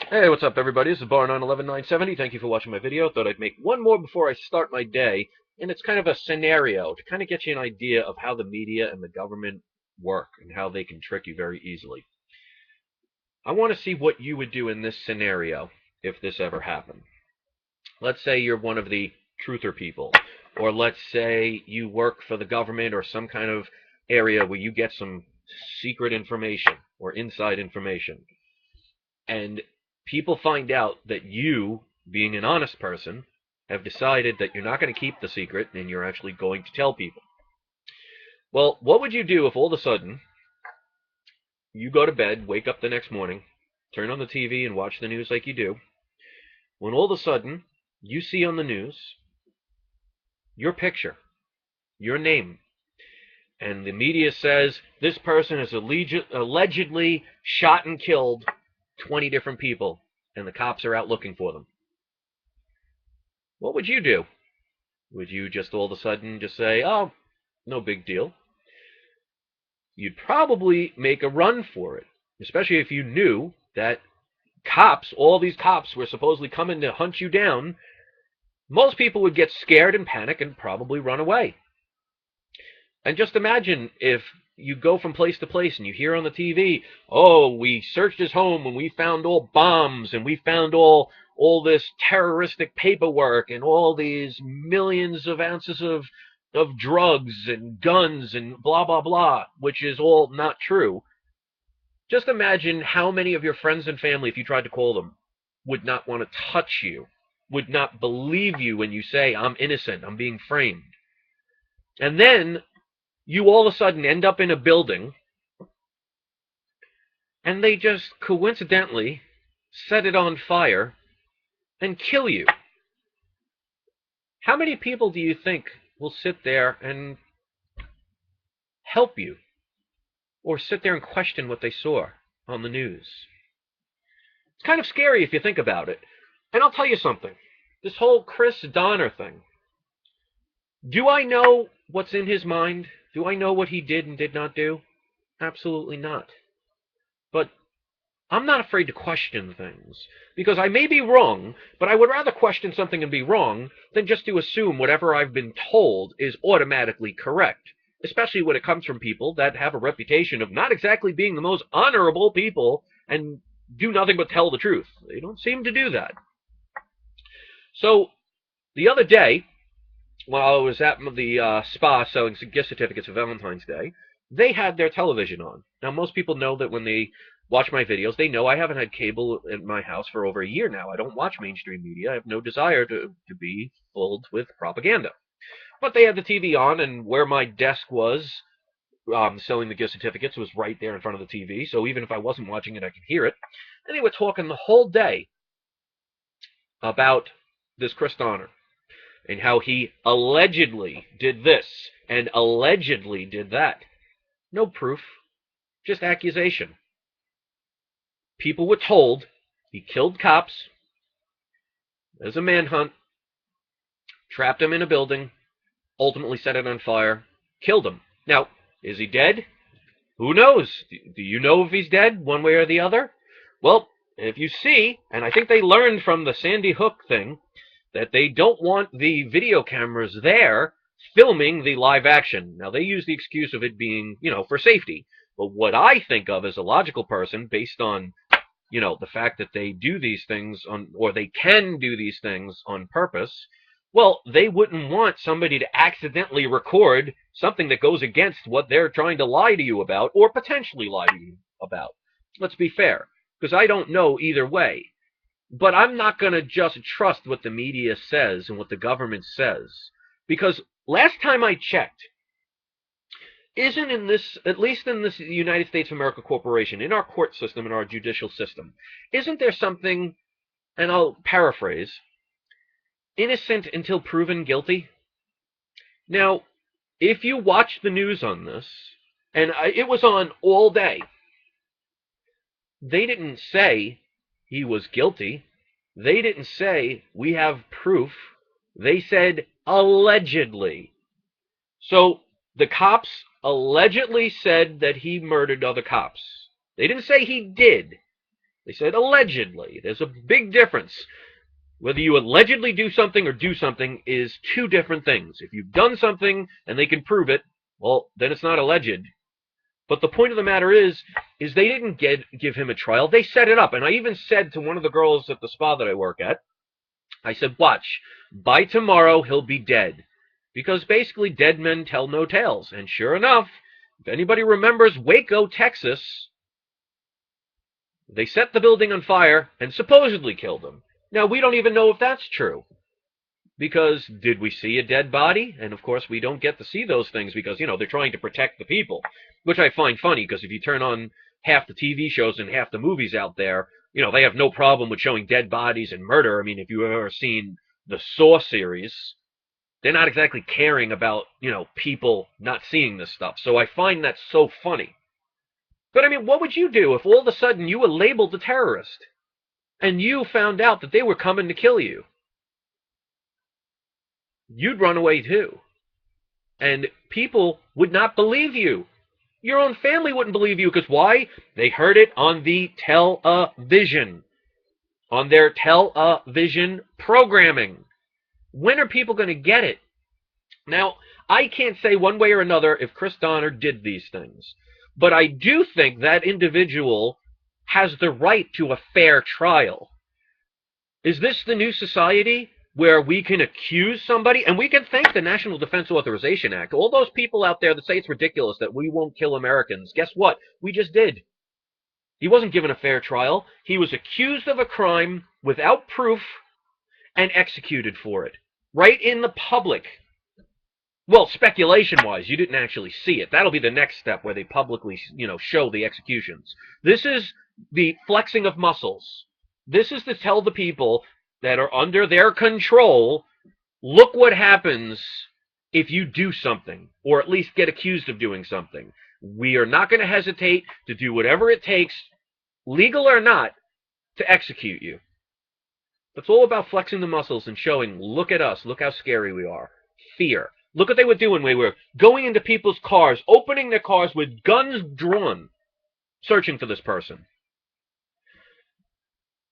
Hey, what's up, everybody? This is Bar911970. Thank you for watching my video. Thought I'd make one more before I start my day, and it's kind of a scenario to kind of get you an idea of how the media and the government work and how they can trick you very easily. I want to see what you would do in this scenario if this ever happened. Let's say you're one of the truther people, or let's say you work for the government or some kind of area where you get some secret information or inside information, and people find out that you, being an honest person, have decided that you're not going to keep the secret and you're actually going to tell people. Well, what would you do if all of a sudden you go to bed, wake up the next morning, turn on the TV and watch the news like you do, when all of a sudden you see on the news your picture, your name, and the media says this person has allegedly shot and killed 20 different people, and the cops are out looking for them? What would you do? Would you just all of a sudden just say, oh, no big deal? You'd probably make a run for it, especially if you knew that cops, all these cops, were supposedly coming to hunt you down. Most people would get scared and panic and probably run away. And just imagine if you go from place to place and you hear on the TV, oh, we searched his home and we found all bombs and we found all this terroristic paperwork and all these millions of ounces of drugs and guns and blah, blah, blah, which is all not true. Just imagine how many of your friends and family, if you tried to call them, would not want to touch you, would not believe you when you say, I'm innocent, I'm being framed. And then you all of a sudden end up in a building and they just coincidentally set it on fire and kill you. How many people do you think will sit there and help you or sit there and question what they saw on the news? It's kind of scary if you think about it. And I'll tell you something. This whole Chris Donner thing, do I know what's in his mind? Do I know what he did and did not do? Absolutely not. But I'm not afraid to question things, because I may be wrong, but I would rather question something and be wrong than just to assume whatever I've been told is automatically correct, especially when it comes from people that have a reputation of not exactly being the most honorable people and do nothing but tell the truth. They don't seem to do that. So the other day, while I was at the spa selling gift certificates for Valentine's Day, they had their television on. Now, most people know that when they watch my videos, they know I haven't had cable in my house for over a year now. I don't watch mainstream media. I have no desire to be filled with propaganda. But they had the TV on, and where my desk was selling the gift certificates was right there in front of the TV. So even if I wasn't watching it, I could hear it. And they were talking the whole day about this Chris Donner and how he allegedly did this and allegedly did that. No proof, just accusation. People were told he killed cops. There's a manhunt, trapped him in a building, ultimately set it on fire, killed him. Now, is he dead? Who knows? Do you know if he's dead, one way or the other? Well, if you see, and I think they learned from the Sandy Hook thing, that they don't want the video cameras there filming the live action. Now, they use the excuse of it being, for safety. But what I think of as a logical person, based on, the fact that they do these things or they can do these things on purpose, well, they wouldn't want somebody to accidentally record something that goes against what they're trying to lie to you about or potentially lie to you about. Let's be fair, because I don't know either way. But I'm not going to just trust what the media says and what the government says. Because last time I checked, isn't in this, at least in this United States of America Corporation, in our court system, in our judicial system, isn't there something, and I'll paraphrase, innocent until proven guilty? Now, if you watch the news on this, and it was on all day, they didn't say he was guilty. They didn't say we have proof. They said allegedly. So the cops allegedly said that he murdered other cops. They didn't say he did. They said allegedly. There's a big difference. Whether you allegedly do something or do something is two different things. If you've done something and they can prove it, well, then it's not alleged. But the point of the matter is they didn't give him a trial. They set it up. And I even said to one of the girls at the spa that I work at, I said, watch, by tomorrow he'll be dead. Because basically dead men tell no tales. And sure enough, if anybody remembers Waco, Texas, they set the building on fire and supposedly killed him. Now, we don't even know if that's true. Because did we see a dead body? And of course, we don't get to see those things because, they're trying to protect the people. Which I find funny because if you turn on half the TV shows and half the movies out there, they have no problem with showing dead bodies and murder. I mean, if you've ever seen the Saw series, they're not exactly caring about, people not seeing this stuff. So I find that so funny. But I mean, what would you do if all of a sudden you were labeled a terrorist and you found out that they were coming to kill you? You'd run away too. And people would not believe you. Your own family wouldn't believe you because why? They heard it on the television. On their television programming. When are people going to get it? Now, I can't say one way or another if Chris Donner did these things. But I do think that individual has the right to a fair trial. Is this the new society where we can accuse somebody? And we can thank the National Defense Authorization Act. All those people out there that say it's ridiculous that we won't kill Americans. Guess what? We just did. He wasn't given a fair trial. He was accused of a crime without proof and executed for it. Right in the public. Well, speculation-wise, you didn't actually see it. That'll be the next step where they publicly, show the executions. This is the flexing of muscles. This is to tell the people that are under their control, look what happens if you do something, or at least get accused of doing something. We are not going to hesitate to do whatever it takes, legal or not, to execute you. It's all about flexing the muscles and showing, look at us, look how scary we are. Fear. Look what they were doing. They were going into people's cars, opening their cars with guns drawn, searching for this person.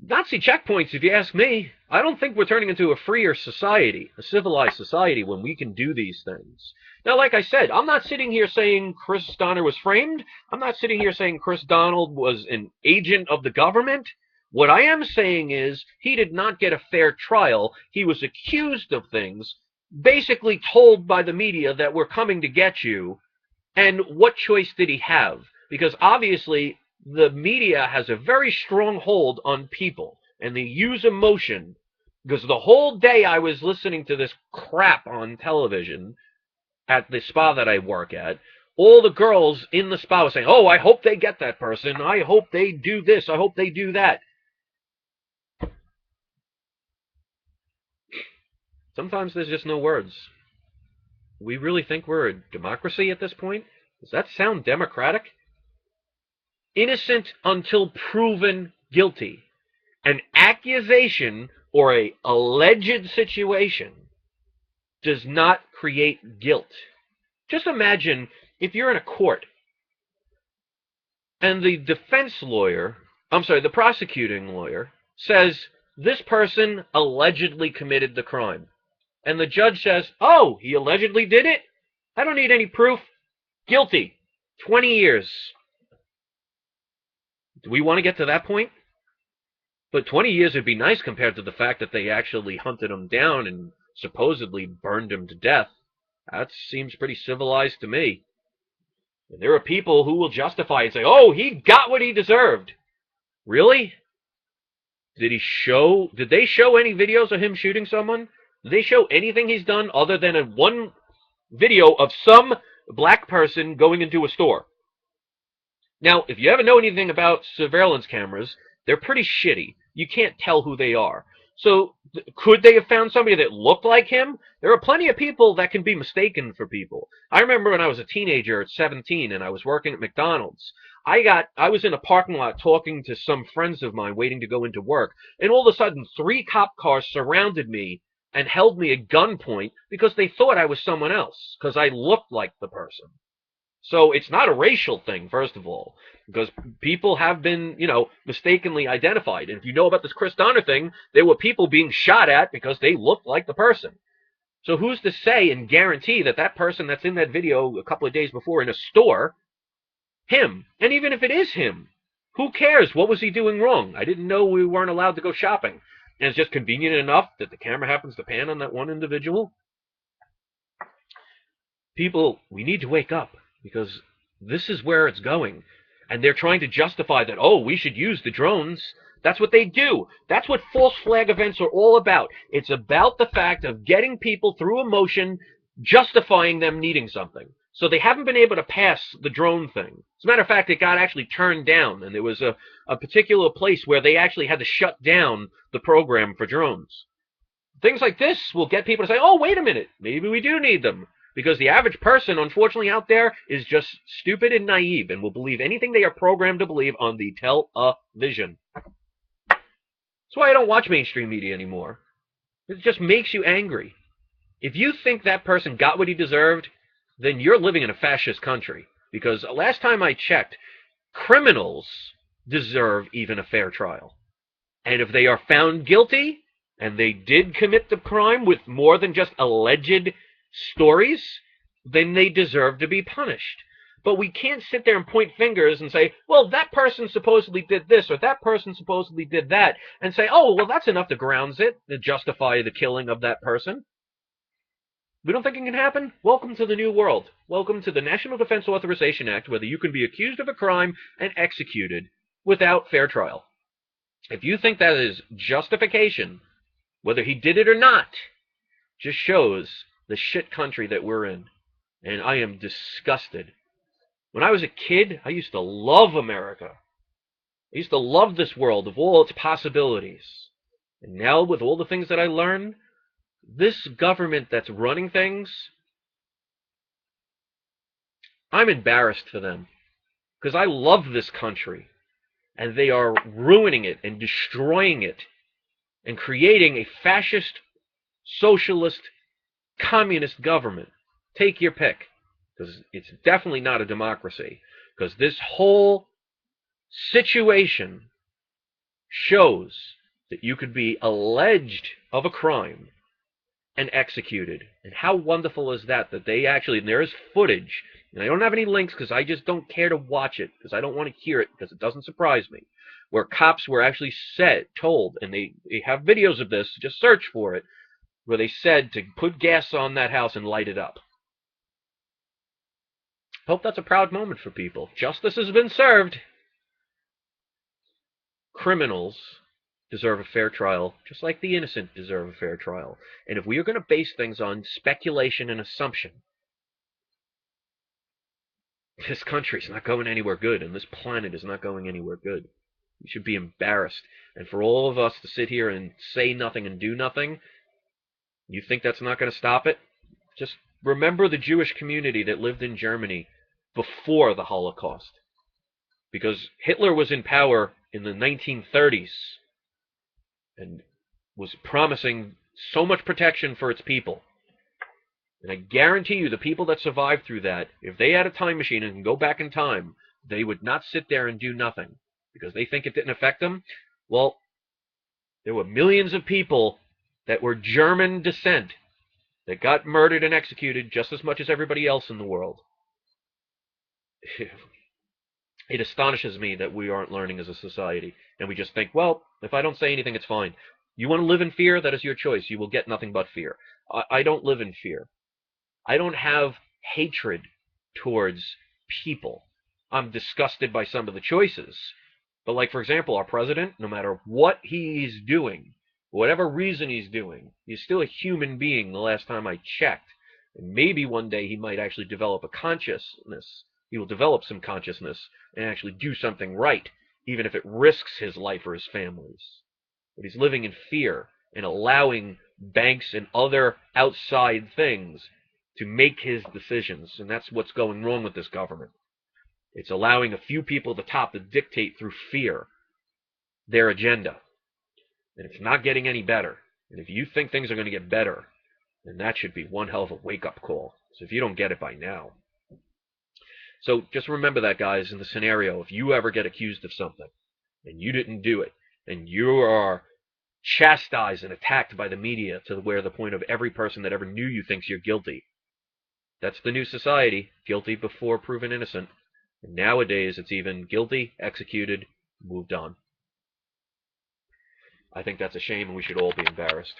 Nazi checkpoints, if you ask me. I don't think we're turning into a freer society, a civilized society, when we can do these things. Now, like I said, I'm not sitting here saying Chris Donner was framed. I'm not sitting here saying Chris Donald was an agent of the government. What I am saying is he did not get a fair trial. He was accused of things, basically told by the media that we're coming to get you. And what choice did he have? Because obviously the media has a very strong hold on people, and they use emotion. Because the whole day I was listening to this crap on television at the spa that I work at, all the girls in the spa were saying, oh, I hope they get that person. I hope they do this. I hope they do that. Sometimes there's just no words. We really think we're a democracy at this point? Does that sound democratic? Innocent until proven guilty. An accusation or an alleged situation does not create guilt. Just imagine if you're in a court and the the prosecuting lawyer says this person allegedly committed the crime. And the judge says, oh, he allegedly did it? I don't need any proof. Guilty. 20 years. Do we want to get to that point? But 20 years would be nice compared to the fact that they actually hunted him down and supposedly burned him to death. That seems pretty civilized to me. And there are people who will justify it and say, oh, he got what he deserved. Really? Did they show any videos of him shooting someone? Did they show anything he's done other than one video of some black person going into a store? Now, if you ever know anything about surveillance cameras, they're pretty shitty. You can't tell who they are. So, could they have found somebody that looked like him? There are plenty of people that can be mistaken for people. I remember when I was a teenager at 17 and I was working at McDonald's. I was in a parking lot talking to some friends of mine waiting to go into work, and all of a sudden 3 cop cars surrounded me and held me at gunpoint because they thought I was someone else, because I looked like the person. So it's not a racial thing, first of all, because people have been, mistakenly identified. And if you know about this Chris Donner thing, there were people being shot at because they looked like the person. So who's to say and guarantee that that person that's in that video a couple of days before in a store, him? And even if it is him, who cares? What was he doing wrong? I didn't know we weren't allowed to go shopping. And it's just convenient enough that the camera happens to pan on that one individual. People, we need to wake up because this is where it's going. And they're trying to justify that, oh, we should use the drones. That's what they do. That's what false flag events are all about. It's about the fact of getting people through emotion, justifying them needing something. So they haven't been able to pass the drone thing. As a matter of fact, it got actually turned down, and there was a particular place where they actually had to shut down the program for drones. Things like this will get people to say, oh, wait a minute, maybe we do need them. Because the average person, unfortunately, out there is just stupid and naive and will believe anything they are programmed to believe on the television. That's why I don't watch mainstream media anymore. It just makes you angry. If you think that person got what he deserved, then you're living in a fascist country. Because last time I checked, criminals deserve even a fair trial. And if they are found guilty, and they did commit the crime with more than just alleged stories, then they deserve to be punished. But we can't sit there and point fingers and say, well, that person supposedly did this, or that person supposedly did that, and say, oh, well, that's enough to grounds it, to justify the killing of that person. We don't think it can happen? Welcome to the new world. Welcome to the National Defense Authorization Act, where you can be accused of a crime and executed without fair trial. If you think that is justification, whether he did it or not, just shows the shit country that we're in. And I am disgusted. When I was a kid, I used to love America. I used to love this world of all its possibilities. And now, with all the things that I learned, this government that's running things, I'm embarrassed for them. Because I love this country. And they are ruining it and destroying it. And creating a fascist, socialist, communist government. Take your pick. Because it's definitely not a democracy. Because this whole situation shows that you could be alleged of a crime and executed. And how wonderful is that? That they actually, and there is footage, and I don't have any links because I just don't care to watch it, because I don't want to hear it, because it doesn't surprise me, where cops were actually told, and they have videos of this, just search for it, where they said to put gas on that house and light it up. Hope that's a proud moment for people. Justice has been served. Criminals deserve a fair trial, just like the innocent deserve a fair trial. And if we are going to base things on speculation and assumption, this country's not going anywhere good, and this planet is not going anywhere good. We should be embarrassed. And for all of us to sit here and say nothing and do nothing, you think that's not going to stop it? Just remember the Jewish community that lived in Germany before the Holocaust. Because Hitler was in power in the 1930s and was promising so much protection for its people. And I guarantee you the people that survived through that, if they had a time machine and can go back in time, they would not sit there and do nothing because they think it didn't affect them. Well, there were millions of people that were German descent that got murdered and executed just as much as everybody else in the world. It astonishes me that we aren't learning as a society, and we just think, well, if I don't say anything, it's fine. You want to live in fear? That is your choice. You will get nothing but fear. I don't live in fear. I don't have hatred towards people. I'm disgusted by some of the choices. But like, for example, our president, no matter what he's doing, whatever reason he's doing, he's still a human being the last time I checked. And maybe one day he might actually develop a consciousness. He will develop some consciousness and actually do something right, even if it risks his life or his family's. But he's living in fear and allowing banks and other outside things to make his decisions. And that's what's going wrong with this government. It's allowing a few people at the top to dictate through fear their agenda. And it's not getting any better. And if you think things are going to get better, then that should be one hell of a wake-up call. So if you don't get it by now. So just remember that, guys, in the scenario, if you ever get accused of something and you didn't do it, and you are chastised and attacked by the media to where the point of every person that ever knew you thinks you're guilty. That's the new society, guilty before proven innocent. And nowadays, it's even guilty, executed, moved on. I think that's a shame, and we should all be embarrassed.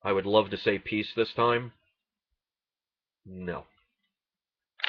I would love to say peace this time. No.